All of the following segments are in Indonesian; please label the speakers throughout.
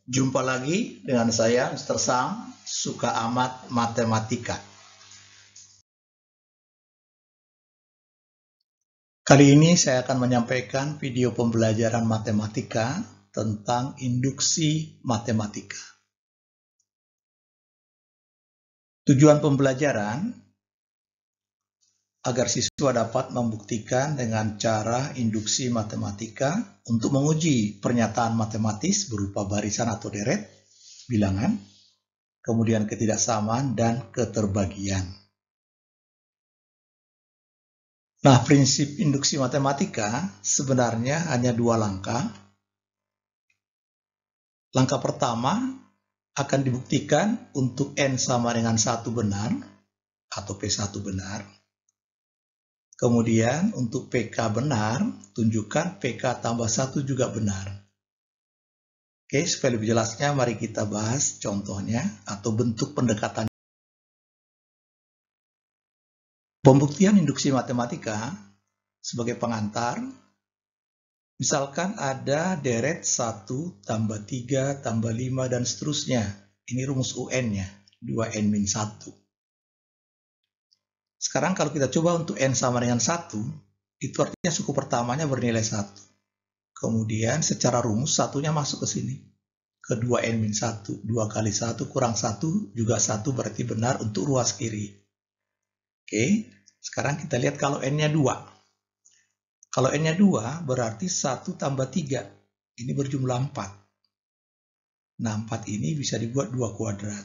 Speaker 1: Jumpa lagi dengan saya, Mr. Sam, suka amat matematika. Kali ini saya akan menyampaikan video pembelajaran matematika tentang induksi matematika. Tujuan pembelajaran agar siswa dapat membuktikan dengan cara induksi matematika untuk menguji pernyataan matematis berupa barisan atau deret, bilangan, kemudian ketidaksamaan dan keterbagian. Nah, prinsip induksi matematika sebenarnya hanya dua langkah. Langkah pertama akan dibuktikan untuk N sama dengan 1 benar atau P1 benar. Kemudian untuk PK benar, tunjukkan PK tambah 1 juga benar. Oke, supaya lebih jelasnya mari kita bahas contohnya atau bentuk pendekatan. Pembuktian induksi matematika sebagai pengantar, misalkan ada deret 1 tambah 3 tambah 5 dan seterusnya. Ini rumus UN-nya, 2N-1. Sekarang kalau kita coba untuk N sama dengan 1, itu artinya suku pertamanya bernilai 1. Kemudian secara rumus satunya masuk ke sini. Kedua N-1, 2 kali 1 kurang 1 juga 1 berarti benar untuk ruas kiri. Oke, sekarang kita lihat kalau N-nya 2. Kalau N-nya 2 berarti 1 tambah 3. Ini berjumlah 4. Nah, 4 ini bisa dibuat 2 kuadrat.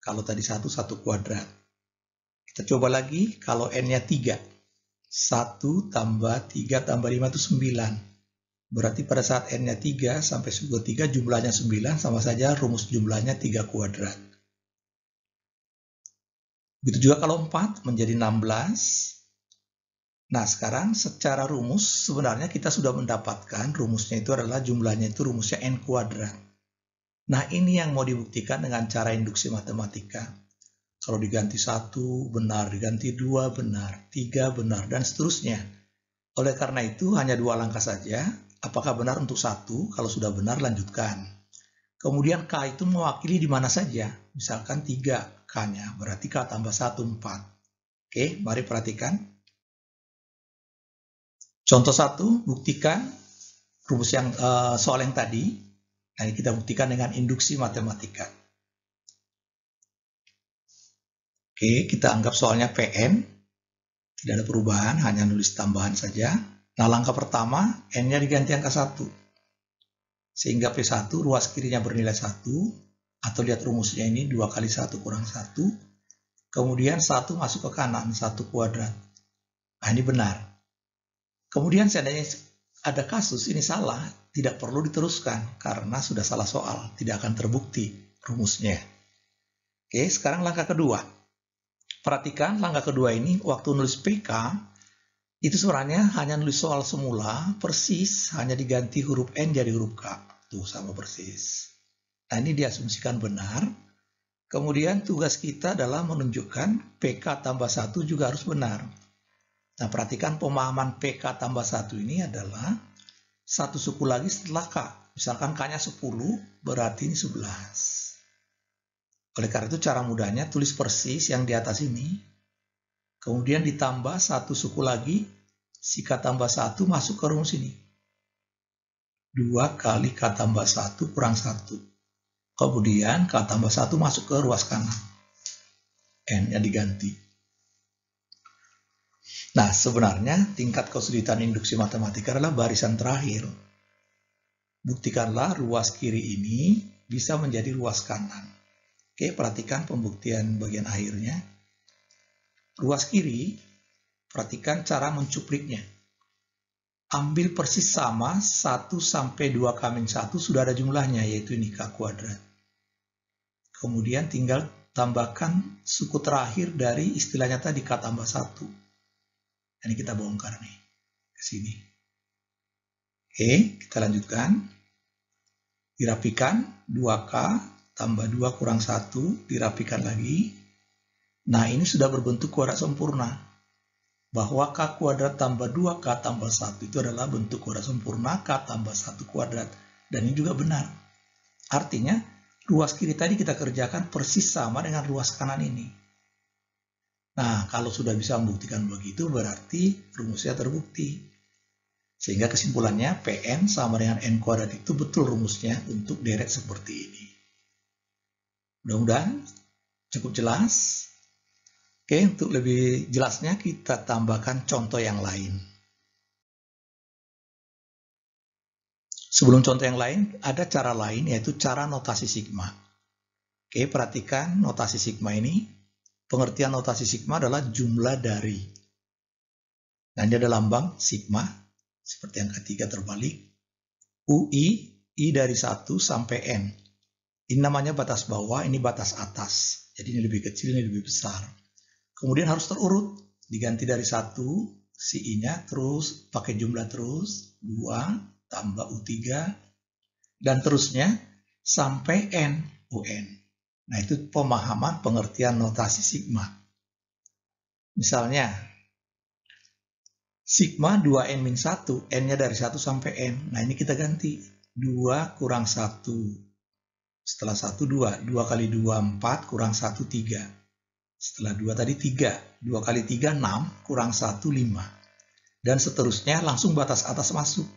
Speaker 1: Kalau tadi 1 kuadrat. Kita coba lagi, kalau N-nya 3. 1 tambah 3 tambah 5 itu 9. Berarti pada saat N-nya 3 sampai suku 3 jumlahnya 9, sama saja rumus jumlahnya 3 kuadrat. Begitu juga kalau 4 menjadi 16. Nah, sekarang secara rumus sebenarnya kita sudah mendapatkan rumusnya itu adalah jumlahnya itu rumusnya N kuadrat. Nah, ini yang mau dibuktikan dengan cara induksi matematika. Kalau diganti 1 benar, diganti 2 benar, 3 benar, dan seterusnya. Oleh karena itu hanya 2 langkah saja. Apakah benar untuk 1? Kalau sudah benar lanjutkan. Kemudian K itu mewakili di mana saja. Misalkan 3 K-nya, berarti K tambah 1, 4. Oke, mari perhatikan. Contoh 1, buktikan rumus yang soal yang tadi. Nah, ini kita buktikan dengan induksi matematika. Oke, kita anggap soalnya PN. Tidak ada perubahan, hanya nulis tambahan saja. Nah, langkah pertama, N-nya diganti angka 1. Sehingga P1 ruas kirinya bernilai 1. Atau lihat rumusnya ini, 2 kali 1 kurang 1. Kemudian 1 masuk ke kanan, 1 kuadrat. Nah, ini benar. Kemudian seandainya ada kasus, ini salah, tidak perlu diteruskan. Karena sudah salah soal, tidak akan terbukti rumusnya. Oke, sekarang langkah kedua. Perhatikan langkah kedua ini, waktu nulis PK, itu sebenarnya hanya nulis soal semula, persis, hanya diganti huruf N jadi huruf K. Tuh, sama persis. Nah, ini diasumsikan benar. Kemudian tugas kita adalah menunjukkan PK tambah 1 juga harus benar. Nah, perhatikan pemahaman PK tambah 1 ini adalah satu suku lagi setelah K. Misalkan K-nya 10, berarti ini 11. Oleh karena itu cara mudahnya tulis persis yang di atas ini. Kemudian ditambah satu suku lagi, si K tambah 1 masuk ke rumus ini. 2 kali K tambah 1 kurang 1. Kemudian K tambah 1 masuk ke ruas kanan. N-nya diganti. Nah, sebenarnya tingkat kesulitan induksi matematika adalah barisan terakhir. Buktikanlah ruas kiri ini bisa menjadi ruas kanan. Oke, perhatikan pembuktian bagian akhirnya. Ruas kiri, perhatikan cara mencupliknya. Ambil persis sama 1 sampai 2 kali 1 sudah ada jumlahnya, yaitu ini K kuadrat. Kemudian tinggal tambahkan suku terakhir dari istilahnya tadi K tambah 1. Ini kita bongkar nih, ke sini. Oke, kita lanjutkan. Dirapikan 2K tambah 2 kurang 1, dirapikan lagi. Nah, ini sudah berbentuk kuadrat sempurna. Bahwa K kuadrat tambah 2K tambah 1 itu adalah bentuk kuadrat sempurna K tambah 1 kuadrat. Dan ini juga benar. Artinya, ruas kiri tadi kita kerjakan persis sama dengan ruas kanan ini. Nah, kalau sudah bisa membuktikan begitu, berarti rumusnya terbukti. Sehingga kesimpulannya, Pn sama dengan N kuadrat itu betul rumusnya untuk deret seperti ini. Mudah-mudahan cukup jelas. Oke, untuk lebih jelasnya kita tambahkan contoh yang lain. Sebelum contoh yang lain, ada cara lain yaitu cara notasi sigma. Oke, perhatikan notasi sigma ini. Pengertian notasi sigma adalah jumlah dari. Nah, ini ada lambang sigma, seperti yang ketiga terbalik. UI, I dari 1 sampai N. Ini namanya batas bawah, ini batas atas. Jadi ini lebih kecil, ini lebih besar. Kemudian harus terurut, diganti dari 1, si I-nya, terus pakai jumlah terus, 2, tambah U3, dan terusnya sampai N, UN. Nah, itu pemahaman pengertian notasi sigma. Misalnya, sigma 2N-1, N-nya dari 1 sampai N. Nah, ini kita ganti. 2 kurang 1. Setelah 1, 2. 2 kali 2, 4, kurang 1, 3. Setelah 2 tadi 3. 2 kali 3, 6, kurang 1, 5. Dan seterusnya langsung batas atas masuk.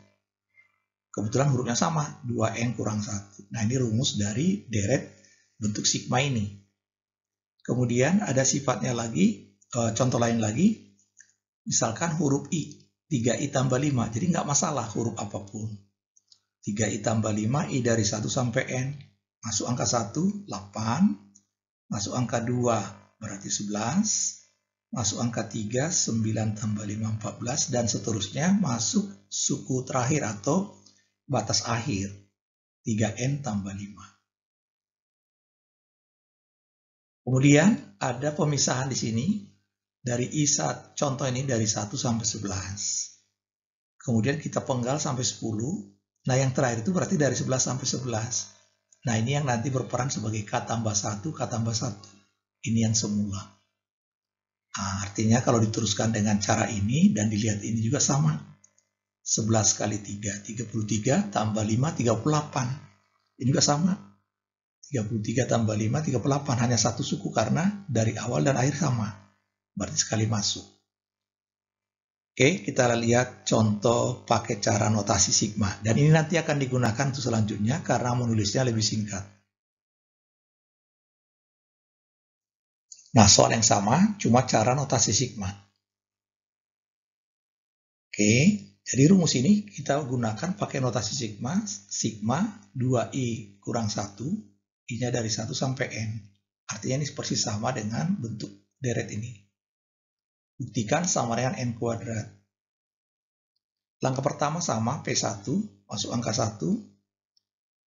Speaker 1: Kebetulan hurufnya sama, 2N kurang 1. Nah, ini rumus dari deret bentuk sigma ini. Kemudian ada sifatnya lagi, contoh lain lagi, misalkan huruf I, 3I tambah 5, jadi nggak masalah huruf apapun. 3I tambah 5, I dari 1 sampai N, masuk angka 1, 8, masuk angka 2, berarti 11, masuk angka 3, 9 tambah 5, 14, dan seterusnya masuk suku terakhir atau batas akhir, 3N tambah 5. Kemudian ada pemisahan di sini, dari I1, contoh ini dari 1 sampai 11. Kemudian kita penggal sampai 10. Nah, yang terakhir itu berarti dari 11 sampai 11. Nah, ini yang nanti berperan sebagai K tambah 1, K tambah 1. Ini yang semula. Nah, artinya kalau diteruskan dengan cara ini dan dilihat ini juga sama. 11 kali 3, 33, tambah 5, 38. Ini juga sama. 33 tambah 5, 38. Hanya satu suku karena dari awal dan akhir sama. Berarti sekali masuk. Oke, kita lihat contoh pakai cara notasi sigma. Dan ini nanti akan digunakan untuk selanjutnya karena menulisnya lebih singkat. Nah, soal yang sama, cuma cara notasi sigma. Oke, jadi rumus ini kita gunakan pakai notasi sigma. Sigma 2I kurang 1, I-nya dari 1 sampai N. Artinya ini persis sama dengan bentuk deret ini. Buktikan sama dengan N kuadrat. Langkah pertama sama, P1, masuk angka 1,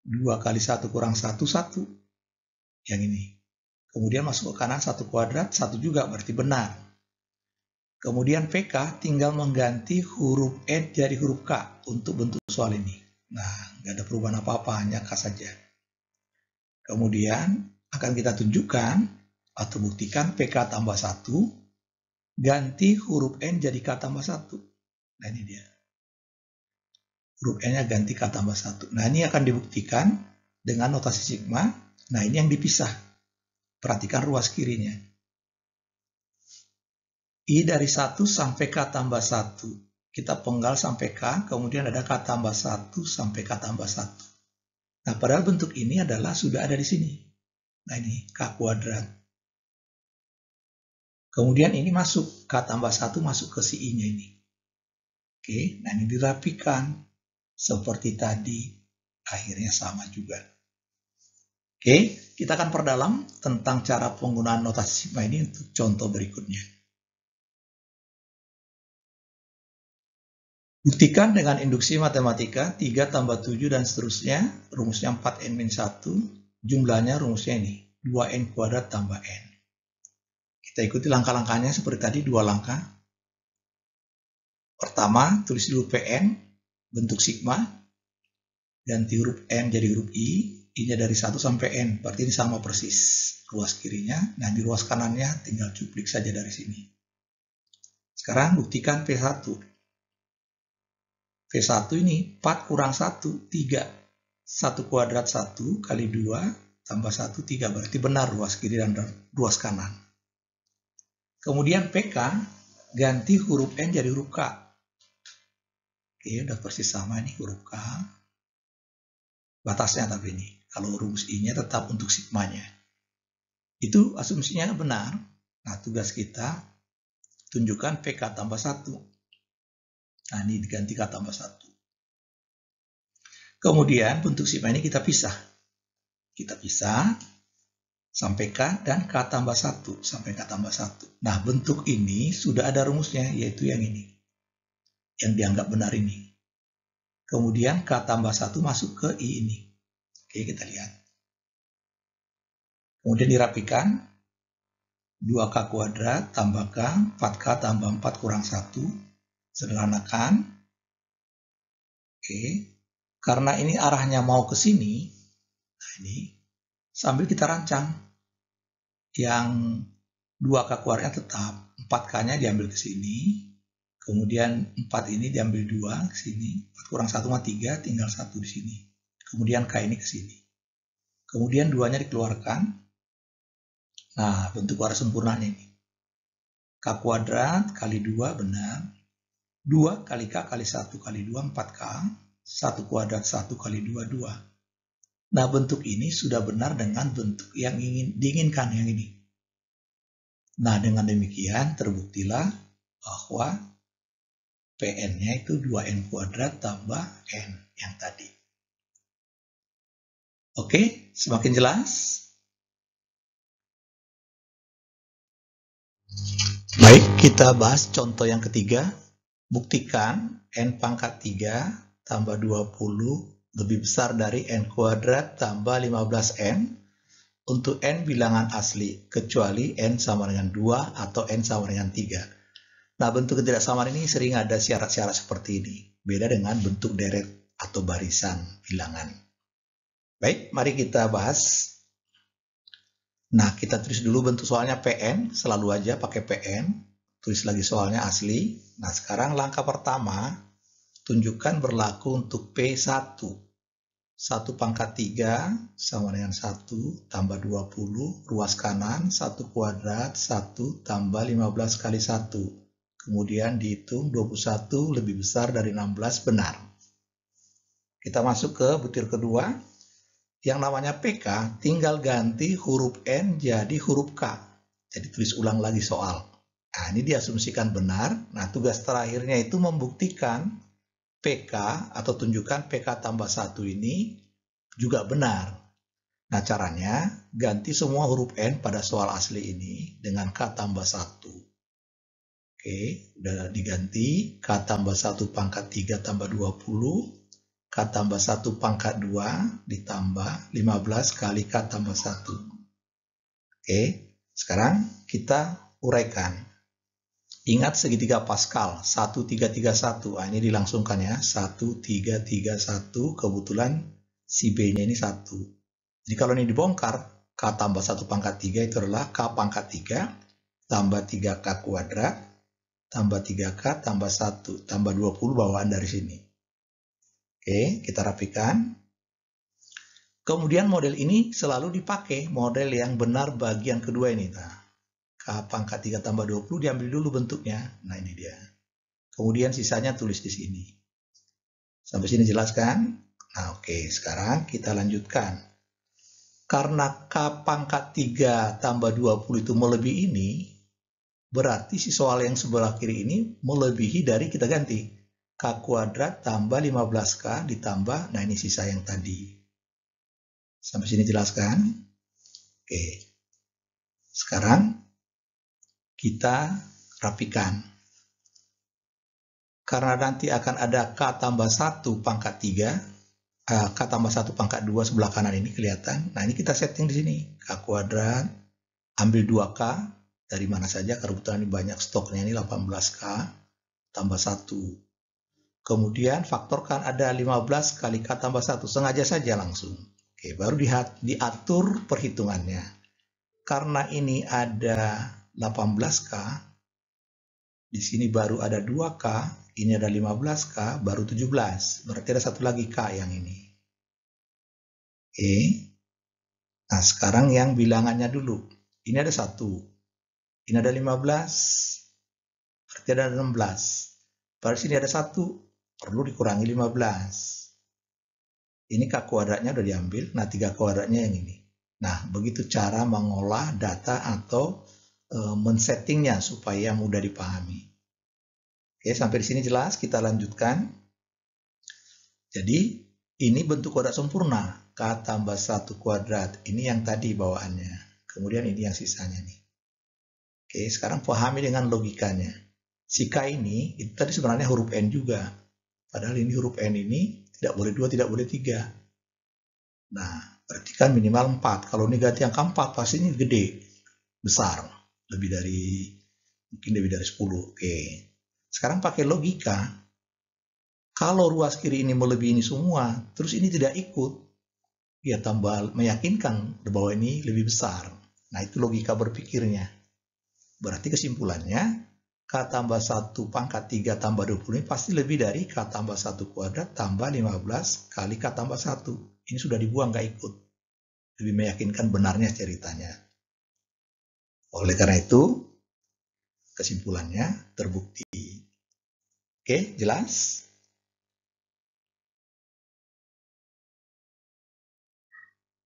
Speaker 1: 2 kali 1 kurang 1, 1. Yang ini. Kemudian masuk ke kanan 1 kuadrat, 1 juga berarti benar. Kemudian PK tinggal mengganti huruf N jadi huruf K untuk bentuk soal ini. Nah, nggak ada perubahan apa-apa, hanya K saja. Kemudian akan kita tunjukkan atau buktikan PK tambah 1, ganti huruf N jadi K tambah 1. Nah, ini dia. Huruf N-nya ganti K tambah 1. Nah, ini akan dibuktikan dengan notasi sigma. Nah, ini yang dipisah. Perhatikan ruas kirinya. I dari 1 sampai K tambah 1. Kita penggal sampai K, kemudian ada K tambah 1 sampai K tambah 1. Nah, padahal bentuk ini adalah sudah ada di sini. Nah, ini K kuadrat. Kemudian ini masuk, K tambah 1 masuk ke si I-nya ini. Oke, nah ini dirapikan. Seperti tadi, akhirnya sama juga. Oke, kita akan perdalam tentang cara penggunaan notasi sigma ini untuk contoh berikutnya. Buktikan dengan induksi matematika 3 tambah 7 dan seterusnya, rumusnya 4N-1, jumlahnya rumusnya ini, 2N kuadrat tambah N. Kita ikuti langkah-langkahnya seperti tadi, 2 langkah. Pertama, tulis dulu PN, bentuk sigma, ganti huruf N jadi huruf I, I-nya dari 1 sampai N, berarti ini sama persis ruas kirinya, nah di ruas kanannya tinggal cuplik saja dari sini. Sekarang buktikan P1. P1 ini 4 kurang 1, 3. 1 kuadrat 1 kali 2 tambah 1, 3. Berarti benar ruas kiri dan ruas kanan. Kemudian PK, ganti huruf N jadi huruf K. Oke, udah persis sama ini huruf K. Batasnya tapi ini. Kalau rumus I-nya tetap untuk sigmanya. Itu asumsinya benar. Nah, tugas kita tunjukkan PK tambah 1. Nah, ini diganti K tambah 1. Kemudian bentuk sigma ini kita pisah. Kita pisah sampai K dan K tambah 1. Sampai K tambah 1. Nah, bentuk ini sudah ada rumusnya, yaitu yang ini. Yang dianggap benar ini. Kemudian K tambah 1 masuk ke I ini. Oke, kita lihat. Kemudian dirapikan. 2K kuadrat tambah K, 4K tambah 4 kurang 1. Sederhanakan. Oke. Karena ini arahnya mau ke sini, nah ini, sambil kita rancang. Yang 2K kuadratnya tetap, 4K-nya diambil ke sini, kemudian 4 ini diambil 2 ke sini, 4 kurang 1 mah 3, tinggal 1 di sini. Kemudian K ini ke sini. Kemudian 2-nya dikeluarkan. Nah, bentuk arah sempurnanya ini. K kuadrat kali 2 benar. 2 kali K kali 1 kali 2, 4K. 1 kuadrat 1 kali 2, 2. Nah, bentuk ini sudah benar dengan bentuk yang diinginkan yang ini. Nah, dengan demikian terbuktilah bahwa PN-nya itu 2N kuadrat tambah N yang tadi. Oke, semakin jelas? Baik, kita bahas contoh yang ketiga. Buktikan N pangkat 3 tambah 20 lebih besar dari N kuadrat tambah 15N untuk N bilangan asli, kecuali N sama dengan 2 atau N sama dengan 3. Nah, bentuk ketidaksamaan ini sering ada syarat-syarat seperti ini. Beda dengan bentuk deret atau barisan bilangan. Baik, mari kita bahas. Nah, kita tulis dulu bentuk soalnya PN, selalu aja pakai PN. Tulis lagi soalnya asli. Nah, sekarang langkah pertama, tunjukkan berlaku untuk P1. 1 pangkat 3 sama dengan 1 tambah 20, ruas kanan 1 kuadrat 1 tambah 15 kali 1. Kemudian dihitung 21 lebih besar dari 16, benar. Kita masuk ke butir kedua. Yang namanya PK, tinggal ganti huruf N jadi huruf K. Jadi tulis ulang lagi soal. Nah, ini diasumsikan benar. Nah, tugas terakhirnya itu membuktikan PK atau tunjukkan PK tambah 1 ini juga benar. Nah, caranya ganti semua huruf N pada soal asli ini dengan K tambah 1. Oke, udah diganti. K tambah 1 pangkat 3 tambah 20. K tambah 1 pangkat 2 ditambah 15 kali K tambah 1. Oke, sekarang kita uraikan. Ingat segitiga Pascal, 1331. Nah, ini dilangsungkan ya, 1331, kebetulan si B-nya ini 1. Jadi kalau ini dibongkar, K tambah 1 pangkat 3 itu adalah K pangkat 3 tambah 3K kuadrat tambah 3K tambah 1 tambah 20 bawaan dari sini. Oke, kita rapikan. Kemudian model ini selalu dipakai, model yang benar bagian kedua ini. Nah, K pangkat 3 tambah 20 diambil dulu bentuknya. Nah, ini dia. Kemudian sisanya tulis di sini. Sampai sini jelaskan? Nah, oke. Sekarang kita lanjutkan. Karena K pangkat 3 tambah 20 itu melebihi ini, berarti si soal yang sebelah kiri ini melebihi dari, kita ganti. K kuadrat tambah 15K ditambah, nah ini sisa yang tadi. Sampai sini jelaskan? Oke. Sekarang kita rapikan. Karena nanti akan ada K tambah 1 pangkat 3, K tambah 1 pangkat 2 sebelah kanan ini kelihatan. Nah, ini kita setting di sini. K kuadrat, ambil 2K, dari mana saja, kebetulan ini banyak stoknya, ini 18K, tambah 1. Kemudian faktorkan ada 15 kali K tambah 1, sengaja saja langsung. Oke, baru diatur perhitungannya. Karena ini ada 18K, di sini baru ada 2K, ini ada 15K, baru 17. Berarti ada satu lagi K yang ini. Oke. Nah, sekarang yang bilangannya dulu. Ini ada 1. Ini ada 15. Berarti ada 16. Pada sini ada 1. Perlu dikurangi 15. Ini K kuadratnya udah diambil. Nah, 3 kuadratnya yang ini. Nah, begitu cara mengolah data atau men-settingnya supaya mudah dipahami. Oke, sampai di sini jelas. Kita lanjutkan. Jadi, ini bentuk kuadrat sempurna. K tambah 1 kuadrat. Ini yang tadi bawaannya. Kemudian ini yang sisanya nih. Oke, sekarang pahami dengan logikanya. Si K ini, itu tadi sebenarnya huruf N juga. Padahal ini huruf N ini tidak boleh 2, tidak boleh 3. Nah, berarti kan minimal 4. Kalau ini ganti angka 4, pasti ini gede. Besar. Mungkin lebih dari 10. Oke. Sekarang pakai logika. Kalau ruas kiri ini melebihi ini semua, terus ini tidak ikut, ya tambah meyakinkan bahwa ini lebih besar. Nah, itu logika berpikirnya. Berarti kesimpulannya, K tambah 1 pangkat 3 tambah 20 ini pasti lebih dari K tambah 1 kuadrat tambah 15 kali K tambah 1. Ini sudah dibuang, nggak ikut. Lebih meyakinkan benarnya ceritanya. Oleh karena itu, kesimpulannya terbukti. Oke, jelas?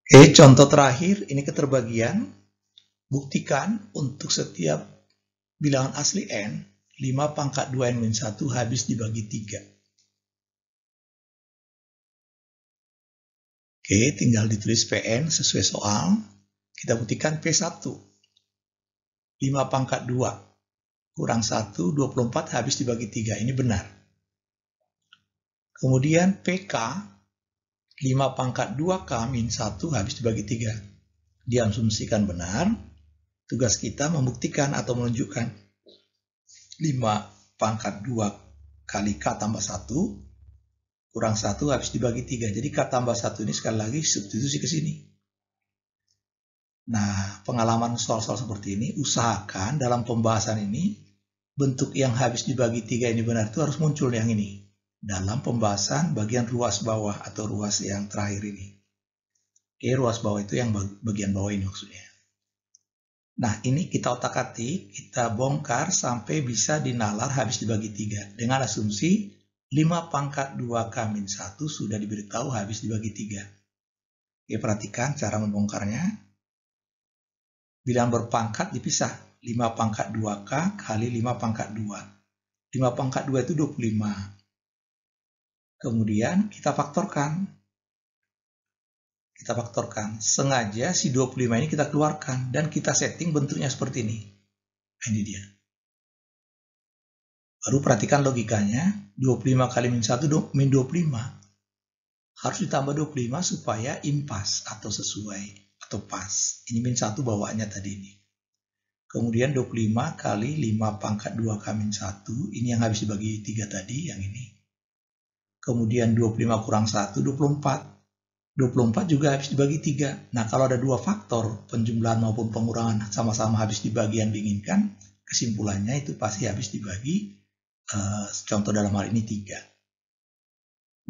Speaker 1: Oke, contoh terakhir, ini keterbagian. Buktikan untuk setiap bilangan asli N, 5 pangkat 2N-1 habis dibagi 3. Oke, tinggal ditulis PN sesuai soal. Kita buktikan P1. 5 pangkat 2 kurang 1, 24 habis dibagi 3. Ini benar. Kemudian PK, 5 pangkat 2K min 1 habis dibagi 3. Diasumsikan benar. Tugas kita membuktikan atau menunjukkan 5 pangkat 2 kali K tambah 1 kurang 1 habis dibagi 3. Jadi K tambah 1 ini sekali lagi substitusi ke sini. Nah, pengalaman soal-soal seperti ini, usahakan dalam pembahasan ini, bentuk yang habis dibagi 3 ini benar itu harus muncul yang ini. Dalam pembahasan bagian ruas bawah atau ruas yang terakhir ini. Oke, ruas bawah itu yang bagian bawah ini maksudnya. Nah, ini kita otak-atik, kita bongkar sampai bisa dinalar habis dibagi 3. Dengan asumsi 5 pangkat 2K min 1 sudah diberitahu habis dibagi 3. Oke, perhatikan cara membongkarnya. Bilangan berpangkat dipisah. 5 pangkat 2K kali 5 pangkat 2. 5 pangkat 2 itu 25. Kemudian kita faktorkan. Sengaja si 25 ini kita keluarkan dan kita setting bentuknya seperti ini. Ini dia. Baru perhatikan logikanya. 25 kali min 1 min 25. Harus ditambah 25 supaya impas atau sesuai atau pas. Ini min 1 bawaannya tadi ini. Kemudian 25 kali 5 pangkat 2K min 1. Ini yang habis dibagi 3 tadi, yang ini. Kemudian 25 kurang 1, 24. 24 juga habis dibagi 3. Nah, kalau ada dua faktor, penjumlahan maupun pengurangan sama-sama habis dibagi yang diinginkan, kesimpulannya itu pasti habis dibagi, contoh dalam hal ini 3.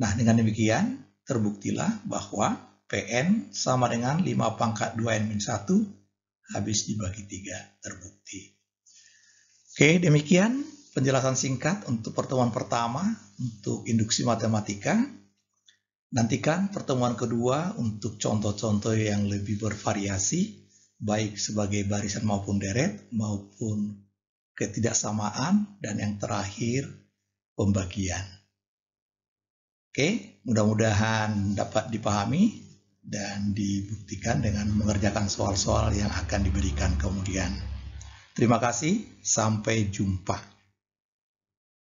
Speaker 1: Nah, dengan demikian, terbuktilah bahwa PN sama dengan 5 pangkat 2N-1 habis dibagi 3, terbukti. Oke, demikian penjelasan singkat untuk pertemuan pertama untuk induksi matematika. Nantikan pertemuan kedua untuk contoh-contoh yang lebih bervariasi, baik sebagai barisan maupun deret, maupun ketidaksamaan, dan yang terakhir pembagian. Oke, mudah-mudahan dapat dipahami dan dibuktikan dengan mengerjakan soal-soal yang akan diberikan kemudian. Terima kasih, sampai jumpa.